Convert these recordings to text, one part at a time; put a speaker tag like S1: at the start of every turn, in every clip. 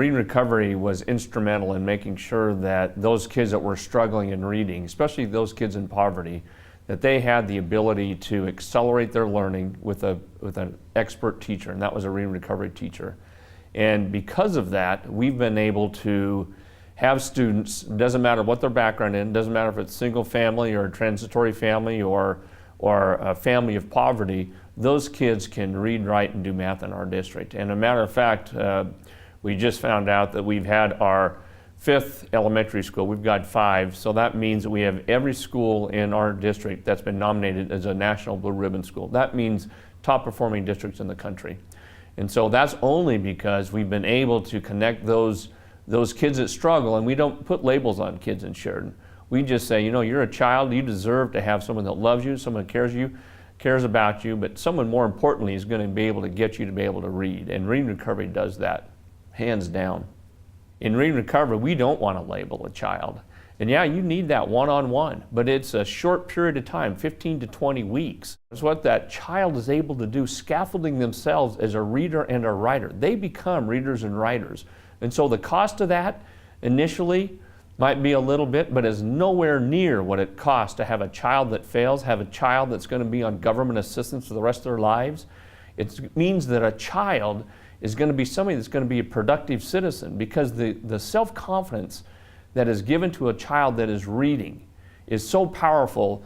S1: Reading Recovery was instrumental in making sure that those kids that were struggling in reading, especially those kids in poverty, that they had the ability to accelerate their learning with an expert teacher, and that was a Reading Recovery teacher. And because of that, we've been able to have students, doesn't matter what their background is, doesn't matter if it's single family or a transitory family or a family of poverty, those kids can read, write, and do math in our district. And a matter of fact, we just found out that we've had our 5th elementary school, we've got 5, so that means that we have every school in our district that's been nominated as a National Blue Ribbon School. That means top performing districts in the country. And so that's only because we've been able to connect those kids that struggle, and we don't put labels on kids in Sheridan. We just say, you know, you're a child, you deserve to have someone that loves you, someone that cares about you, but someone more importantly is going to be able to get you to be able to read. And Reading Recovery does that, hands down. In Reading Recovery, we don't want to label a child. And yeah, you need that one-on-one, but it's a short period of time, 15 to 20 weeks. It's what that child is able to do, scaffolding themselves as a reader and a writer. They become readers and writers. And so the cost of that initially might be a little bit, but is nowhere near what it costs to have a child that fails, have a child that's going to be on government assistance for the rest of their lives. It means that a child is going to be somebody that's going to be a productive citizen, because the self-confidence that is given to a child that is reading is so powerful.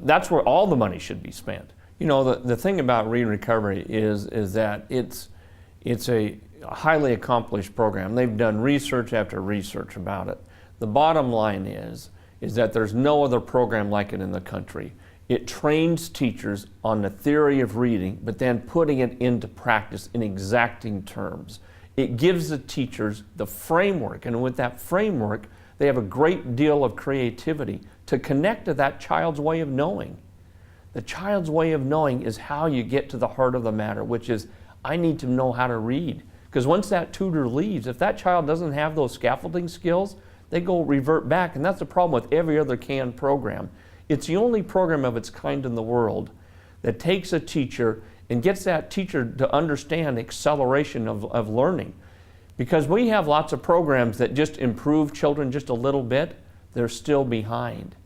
S1: That's where all the money should be spent. You know, the thing about Reading Recovery is that it's a highly accomplished program. They've done research after research about it. The bottom line is that there's no other program like it in the country. It trains teachers on the theory of reading, but then putting it into practice in exacting terms. It gives the teachers the framework, and with that framework, they have a great deal of creativity to connect to that child's way of knowing. The child's way of knowing is how you get to the heart of the matter, which is, I need to know how to read. Because once that tutor leaves, if that child doesn't have those scaffolding skills, they go revert back, and that's the problem with every other canned program. It's the only program of its kind in the world that takes a teacher and gets that teacher to understand acceleration of learning. Because we have lots of programs that just improve children just a little bit, they're still behind.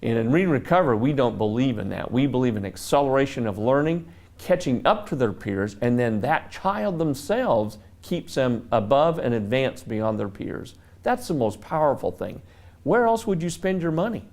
S1: And in Reading Recovery, we don't believe in that. We believe in acceleration of learning, catching up to their peers, and then that child themselves keeps them above and advanced beyond their peers. That's the most powerful thing. Where else would you spend your money?